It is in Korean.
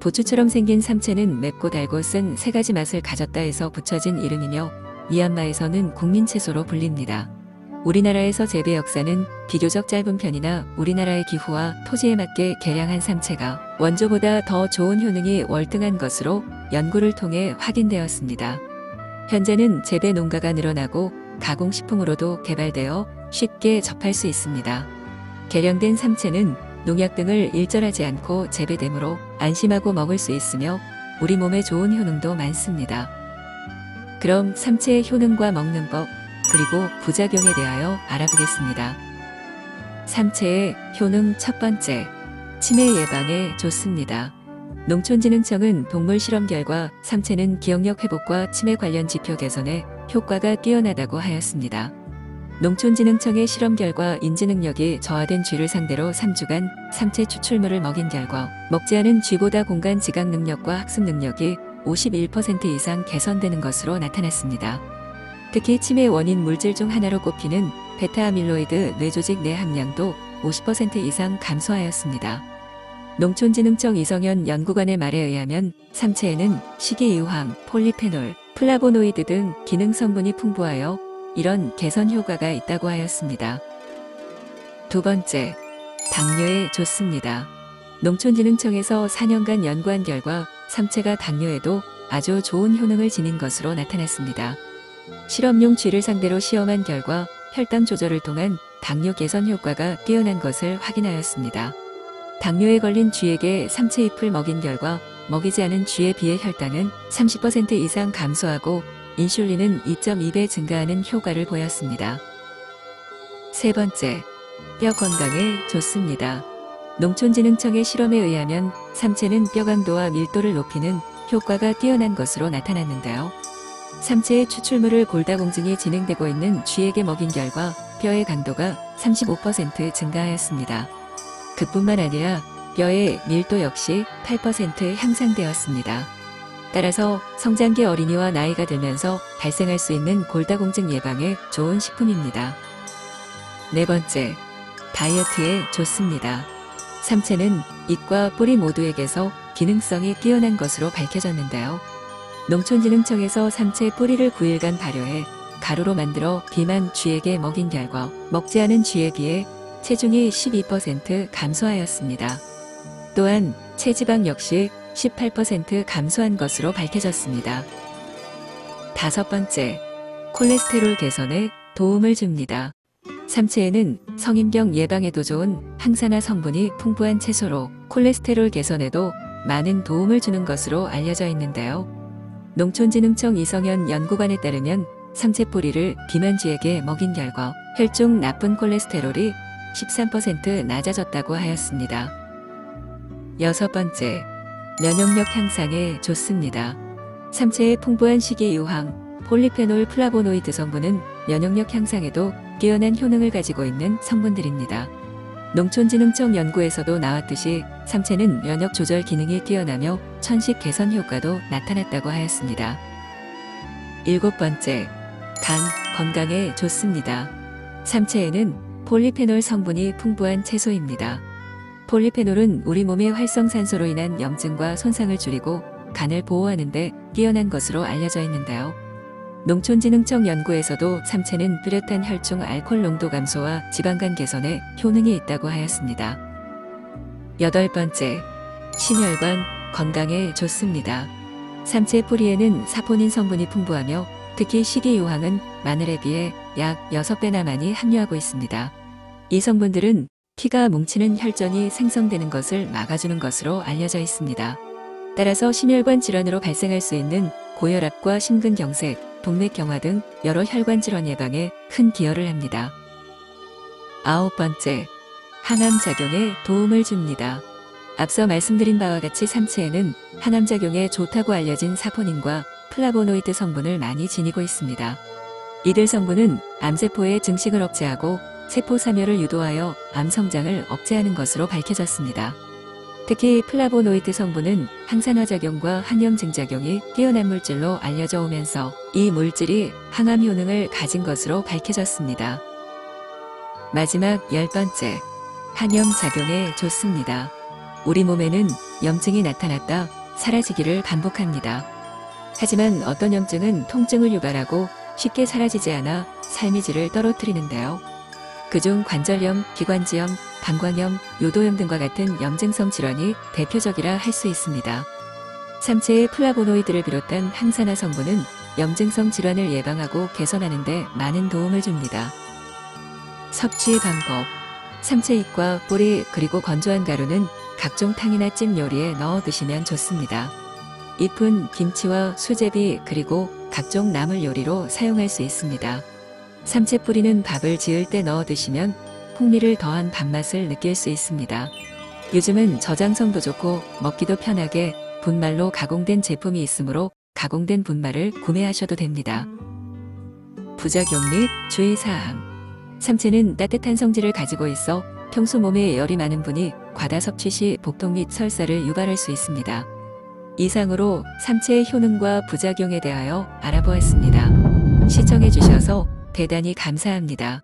부추처럼 생긴 삼채는 맵고 달고 쓴 세 가지 맛을 가졌다 해서 붙여진 이름이며 미얀마에서는 국민채소로 불립니다. 우리나라에서 재배 역사는 비교적 짧은 편이나 우리나라의 기후와 토지에 맞게 개량한 삼채가 원조보다 더 좋은 효능이 월등한 것으로 연구를 통해 확인되었습니다. 현재는 재배 농가가 늘어나고 가공식품으로도 개발되어 쉽게 접할 수 있습니다. 개량된 삼채는 농약 등을 일절하지 않고 재배되므로 안심하고 먹을 수 있으며 우리 몸에 좋은 효능도 많습니다. 그럼 삼채의 효능과 먹는 법, 그리고 부작용에 대하여 알아보겠습니다. 삼채의 효능 첫 번째, 치매 예방에 좋습니다. 농촌진흥청은 동물 실험 결과 삼채는 기억력 회복과 치매 관련 지표 개선에 효과가 뛰어나다고 하였습니다. 농촌진흥청의 실험 결과 인지 능력이 저하된 쥐를 상대로 3주간 삼채 추출물을 먹인 결과 먹지 않은 쥐보다 공간 지각 능력과 학습 능력이 51% 이상 개선되는 것으로 나타났습니다. 특히 치매 원인 물질 중 하나로 꼽히는 베타아밀로이드 뇌조직 내 함량도 50% 이상 감소하였습니다. 농촌진흥청 이성현 연구관의 말에 의하면 삼채에는 식이유황, 폴리페놀, 플라보노이드 등 기능 성분이 풍부하여 이런 개선 효과가 있다고 하였습니다. 두 번째, 당뇨에 좋습니다. 농촌진흥청에서 4년간 연구한 결과 삼채가 당뇨에도 아주 좋은 효능을 지닌 것으로 나타났습니다. 실험용 쥐를 상대로 시험한 결과 혈당 조절을 통한 당뇨 개선 효과가 뛰어난 것을 확인하였습니다. 당뇨에 걸린 쥐에게 삼채잎을 먹인 결과 먹이지 않은 쥐에 비해 혈당은 30% 이상 감소하고 인슐린은 2.2배 증가하는 효과를 보였습니다. 세 번째, 뼈 건강에 좋습니다. 농촌진흥청의 실험에 의하면 삼채는 뼈 강도와 밀도를 높이는 효과가 뛰어난 것으로 나타났는데요. 삼채의 추출물을 골다공증이 진행되고 있는 쥐에게 먹인 결과 뼈의 강도가 35% 증가하였습니다. 그뿐만 아니라 뼈의 밀도 역시 8% 향상되었습니다. 따라서 성장기 어린이와 나이가 들면서 발생할 수 있는 골다공증 예방에 좋은 식품입니다. 네 번째, 다이어트에 좋습니다. 삼채는 잎과 뿌리 모두에게서 기능성이 뛰어난 것으로 밝혀졌는데요. 농촌진흥청에서 삼채 뿌리를 9일간 발효해 가루로 만들어 비만 쥐에게 먹인 결과 먹지 않은 쥐에 비해 체중이 12% 감소하였습니다. 또한 체지방 역시 18% 감소한 것으로 밝혀졌습니다. 다섯 번째, 콜레스테롤 개선에 도움을 줍니다. 삼채에는 성인병 예방에도 좋은 항산화 성분이 풍부한 채소로 콜레스테롤 개선에도 많은 도움을 주는 것으로 알려져 있는데요. 농촌진흥청 이성현 연구관에 따르면 삼채 뿌리를 비만쥐에게 먹인 결과 혈중 나쁜 콜레스테롤이 13% 낮아졌다고 하였습니다. 여섯 번째, 면역력 향상에 좋습니다. 삼채의 풍부한 식이유황, 폴리페놀 플라보노이드 성분은 면역력 향상에도 뛰어난 효능을 가지고 있는 성분들입니다. 농촌진흥청 연구에서도 나왔듯이 삼채는 면역 조절 기능이 뛰어나며 천식 개선 효과도 나타났다고 하였습니다. 일곱 번째, 간 건강에 좋습니다. 삼채에는 폴리페놀 성분이 풍부한 채소입니다. 폴리페놀은 우리 몸의 활성산소로 인한 염증과 손상을 줄이고 간을 보호하는 데 뛰어난 것으로 알려져 있는데요. 농촌진흥청 연구에서도 삼채는 뚜렷한 혈중 알코올 농도 감소와 지방간 개선에 효능이 있다고 하였습니다. 여덟 번째, 심혈관 건강에 좋습니다. 삼채 뿌리에는 사포닌 성분이 풍부하며 특히 식이유황은 마늘에 비해 약 6배나 많이 함유하고 있습니다. 이 성분들은 피가 뭉치는 혈전이 생성되는 것을 막아주는 것으로 알려져 있습니다. 따라서 심혈관 질환으로 발생할 수 있는 고혈압과 심근경색, 동맥경화 등 여러 혈관 질환 예방에 큰 기여를 합니다. 아홉 번째, 항암작용에 도움을 줍니다. 앞서 말씀드린 바와 같이 삼채에는 항암작용에 좋다고 알려진 사포닌과 플라보노이드 성분을 많이 지니고 있습니다. 이들 성분은 암세포의 증식을 억제하고 세포 사멸을 유도하여 암 성장을 억제하는 것으로 밝혀졌습니다. 특히 플라보노이드 성분은 항산화 작용과 항염증 작용이 뛰어난 물질로 알려져 오면서 이 물질이 항암 효능을 가진 것으로 밝혀졌습니다. 마지막 10번째, 항염 작용에 좋습니다. 우리 몸에는 염증이 나타났다 사라지기를 반복합니다. 하지만 어떤 염증은 통증을 유발하고 쉽게 사라지지 않아 삶의 질을 떨어뜨리는데요. 그중 관절염, 기관지염, 방광염, 요도염 등과 같은 염증성 질환이 대표적이라 할 수 있습니다. 삼체의 플라보노이드를 비롯한 항산화 성분은 염증성 질환을 예방하고 개선하는 데 많은 도움을 줍니다. 섭취 방법. 삼체잎과 뿌리 그리고 건조한 가루는 각종 탕이나 찜 요리에 넣어 드시면 좋습니다. 잎은 김치와 수제비 그리고 각종 나물 요리로 사용할 수 있습니다. 삼체 뿌리는 밥을 지을 때 넣어 드시면 풍미를 더한 밥맛을 느낄 수 있습니다. 요즘은 저장성도 좋고 먹기도 편하게 분말로 가공된 제품이 있으므로 가공된 분말을 구매하셔도 됩니다. 부작용 및 주의사항. 삼체는 따뜻한 성질을 가지고 있어 평소 몸에 열이 많은 분이 과다 섭취 시 복통 및 설사를 유발할 수 있습니다. 이상으로 삼체의 효능과 부작용에 대하여 알아보았습니다. 시청해 주셔서 대단히 감사합니다.